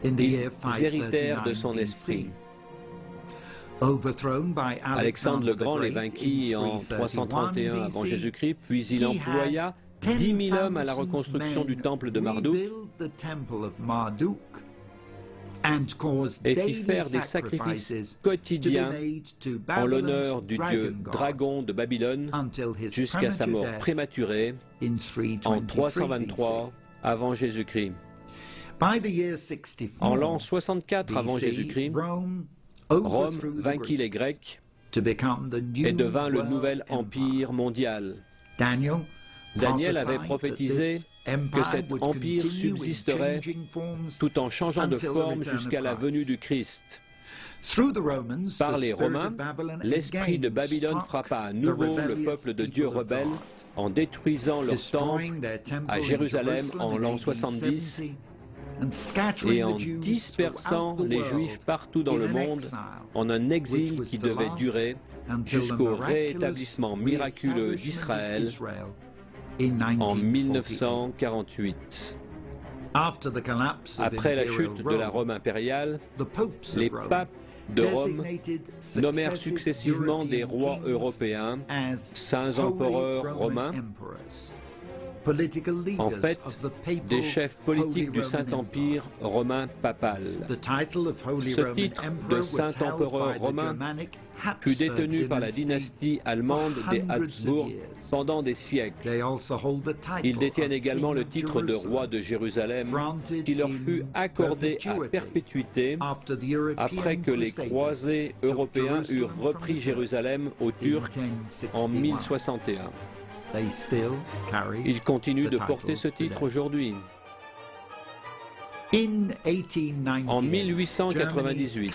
Ils héritèrent de son esprit. Alexandre le Grand les vainquit en 331 avant Jésus-Christ, puis il employa 10 000 hommes à la reconstruction du temple de Marduk et fit faire des sacrifices quotidiens en l'honneur du dieu dragon de Babylone jusqu'à sa mort prématurée en 323 avant Jésus-Christ. En l'an 64 avant Jésus-Christ, Rome vainquit les Grecs et devint le nouvel empire mondial. Daniel avait prophétisé que cet empire subsisterait tout en changeant de forme jusqu'à la venue du Christ. Par les Romains, l'esprit de Babylone frappa à nouveau le peuple de Dieu rebelle en détruisant leur temple à Jérusalem en l'an 70 et en dispersant les Juifs partout dans le monde en un exil qui devait durer jusqu'au rétablissement miraculeux d'Israël en 1948. Après la chute de la Rome impériale, les papes de Rome nommèrent successivement des rois européens, saints empereurs romains, en fait, des chefs politiques du Saint-Empire romain papal. Ce titre de Saint-Empereur romain fut détenu par la dynastie allemande des Habsbourg pendant des siècles. Ils détiennent également le titre de roi de Jérusalem qui leur fut accordé à perpétuité après que les croisés européens eurent repris Jérusalem aux Turcs en 1061. Ils continuent de porter ce titre aujourd'hui. En 1898,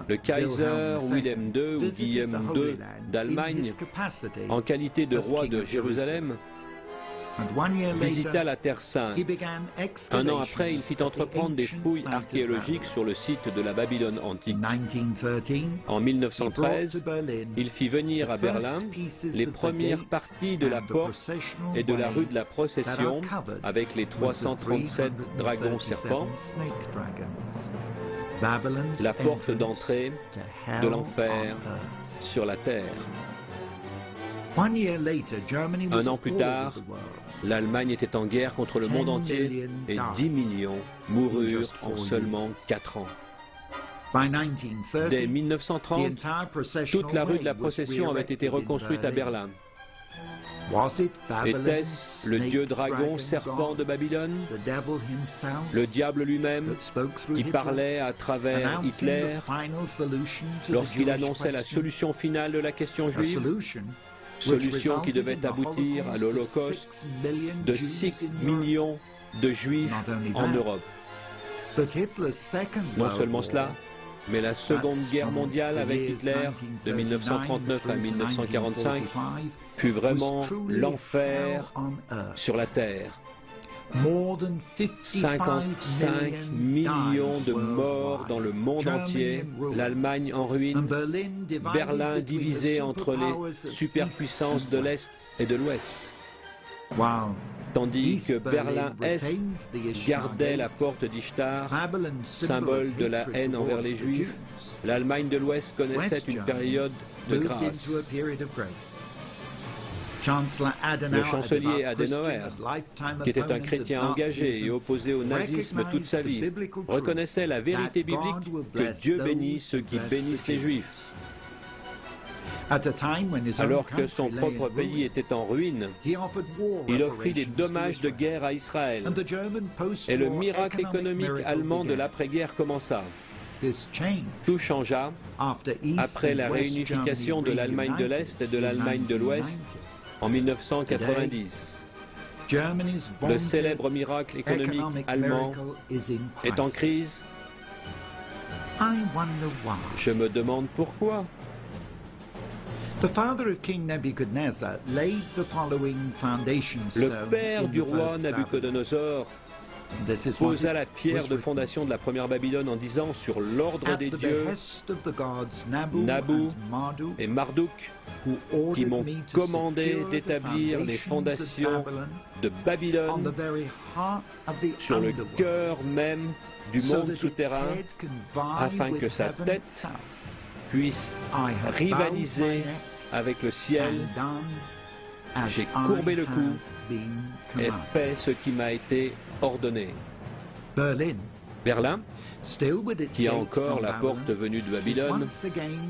le Kaiser Wilhelm II ou Guillaume II d'Allemagne, en qualité de roi de Jérusalem, visita la Terre Sainte. Un an après, il fit entreprendre des fouilles archéologiques sur le site de la Babylone antique. En 1913, il fit venir à Berlin les premières parties de la porte et de la rue de la Procession avec les 337 dragons serpents, la porte d'entrée de l'enfer sur la terre. Un an plus tard, l'Allemagne était en guerre contre le monde entier et 10 millions moururent en seulement 4 ans. Dès 1930, toute la rue de la Procession avait été reconstruite à Berlin. Était-ce le dieu dragon serpent de Babylone, le diable lui-même, qui parlait à travers Hitler lorsqu'il annonçait la solution finale de la question juive? Solution qui devait aboutir à l'Holocauste de 6 millions de Juifs en Europe. Non seulement cela, mais la Seconde Guerre mondiale avec Hitler de 1939 à 1945 fut vraiment l'enfer sur la terre. 55 millions de morts dans le monde entier, l'Allemagne en ruine, Berlin divisé entre les superpuissances de l'Est et de l'Ouest. Tandis que Berlin-Est gardait la porte d'Ishtar, symbole de la haine envers les Juifs, l'Allemagne de l'Ouest connaissait une période de grâce. Le chancelier Adenauer, qui était un chrétien engagé et opposé au nazisme toute sa vie, reconnaissait la vérité biblique que Dieu bénit ceux qui bénissent les Juifs. Alors que son propre pays était en ruine, il offrit des dommages de guerre à Israël et le miracle économique allemand de l'après-guerre commença. Tout changea après la réunification de l'Allemagne de l'Est et de l'Allemagne de l'Ouest en 1990. Le célèbre miracle économique allemand est en crise. Je me demande pourquoi. Le Le père du roi Nabuchodonosor posa la pierre de fondation de la première Babylone en disant sur l'ordre des dieux, Nabu et Marduk, qui m'ont commandé d'établir les fondations de Babylone sur le cœur même du monde souterrain, afin que sa tête puisse rivaliser avec le ciel. J'ai courbé le cou et fait ce qui m'a été ordonné. Berlin, qui a encore la porte venue de Babylone,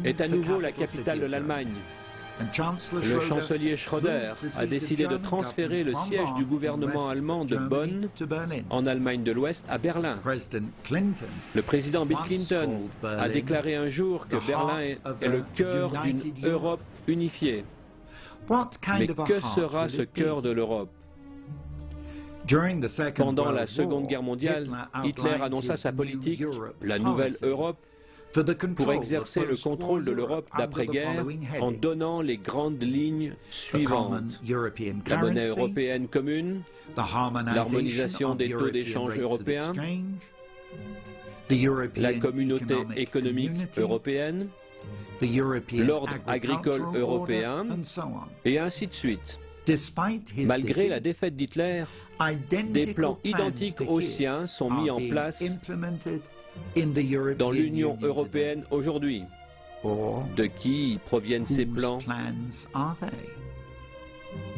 est à nouveau la capitale de l'Allemagne. Le chancelier Schröder a décidé de transférer le siège du gouvernement allemand de Bonn, en Allemagne de l'Ouest, à Berlin. Le président Bill Clinton a déclaré un jour que Berlin est le cœur d'une Europe unifiée. Mais que sera ce cœur de l'Europe? Pendant la Seconde Guerre mondiale, Hitler annonça sa politique, la Nouvelle Europe, pour exercer le contrôle de l'Europe d'après-guerre en donnant les grandes lignes suivantes: la monnaie européenne commune, l'harmonisation des taux d'échange européens, la communauté économique européenne, l'ordre agricole européen, et ainsi de suite. Malgré la défaite d'Hitler, des plans identiques aux siens sont mis en place dans l'Union européenne aujourd'hui. De qui proviennent ces plans?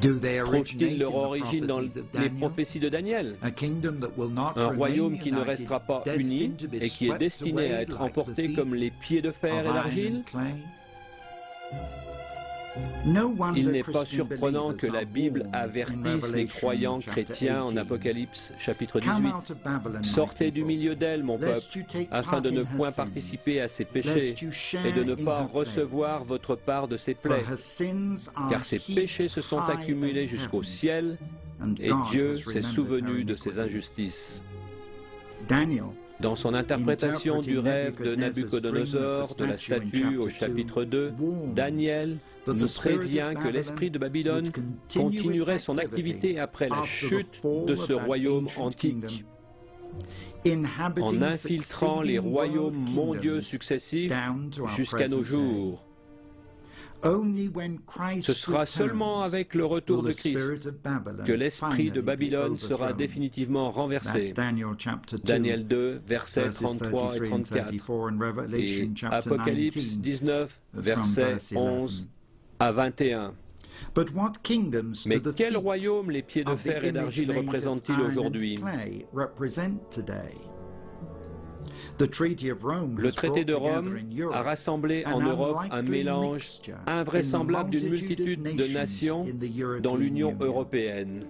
Trouvent-ils leur origine dans les prophéties de Daniel? Un royaume qui ne restera pas uni et qui est destiné à être emporté comme les pieds de fer et d'argile? Il n'est pas surprenant que la Bible avertisse les croyants chrétiens en Apocalypse chapitre 18. « Sortez du milieu d'elle, mon peuple, afin de ne point participer à ses péchés et de ne pas recevoir votre part de ses plaies, car ses péchés se sont accumulés jusqu'au ciel et Dieu s'est souvenu de ses injustices. » Dans son interprétation du rêve de Nabuchodonosor de la statue au chapitre 2, Daniel nous prévient que l'esprit de Babylone continuerait son activité après la chute de ce royaume antique, en infiltrant les royaumes mondiaux successifs jusqu'à nos jours. Ce sera seulement avec le retour de Christ que l'esprit de Babylone sera définitivement renversé. Daniel 2, versets 33 et 34, et Apocalypse 19, versets 11 à 21. Mais quel royaume les pieds de fer et d'argile représentent-ils aujourd'hui? Le traité de Rome a rassemblé en Europe un mélange invraisemblable d'une multitude de nations dans l'Union européenne.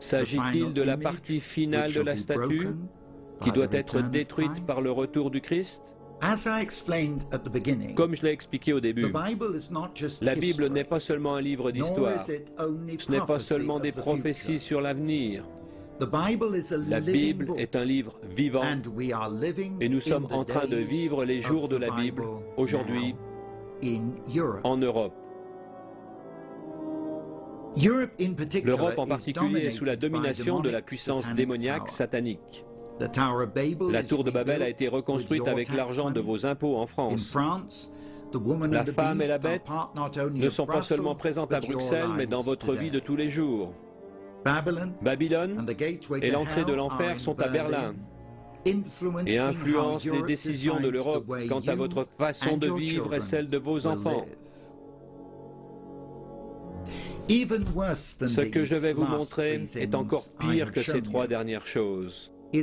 S'agit-il de la partie finale de la statue qui doit être détruite par le retour du Christ? Comme je l'ai expliqué au début, la Bible n'est pas seulement un livre d'histoire, ce n'est pas seulement des prophéties sur l'avenir. La Bible est un livre vivant et nous sommes en train de vivre les jours de la Bible aujourd'hui en Europe. L'Europe en particulier est sous la domination de la puissance démoniaque satanique. La tour de Babel a été reconstruite avec l'argent de vos impôts en France. La femme et la bête ne sont pas seulement présentes à Bruxelles, mais dans votre vie de tous les jours. Babylone et l'entrée de l'enfer sont à Berlin et influencent les décisions de l'Europe quant à votre façon de vivre et celle de vos enfants. Ce que je vais vous montrer est encore pire que ces trois dernières choses. C'est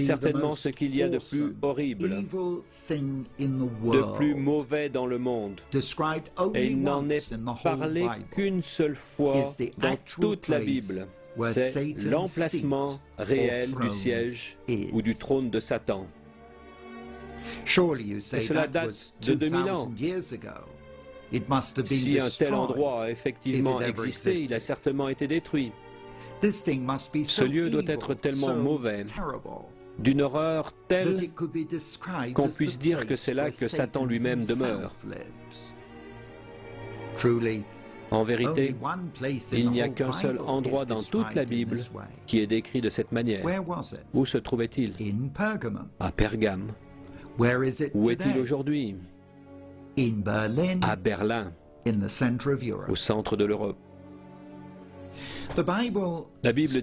certainement ce qu'il y a de plus horrible, de plus mauvais dans le monde. Et il n'en est parlé qu'une seule fois dans toute la Bible. C'est l'emplacement réel du siège ou du trône de Satan. Et cela date de 2000 ans. Si un tel endroit a effectivement existé, il a certainement été détruit. Ce lieu doit être tellement mauvais, d'une horreur telle qu'on puisse dire que c'est là que Satan lui-même demeure. En vérité, il n'y a qu'un seul endroit dans toute la Bible qui est décrit de cette manière. Où se trouvait-il? À Pergame. Où est-il aujourd'hui? À Berlin, au centre de l'Europe. La Bible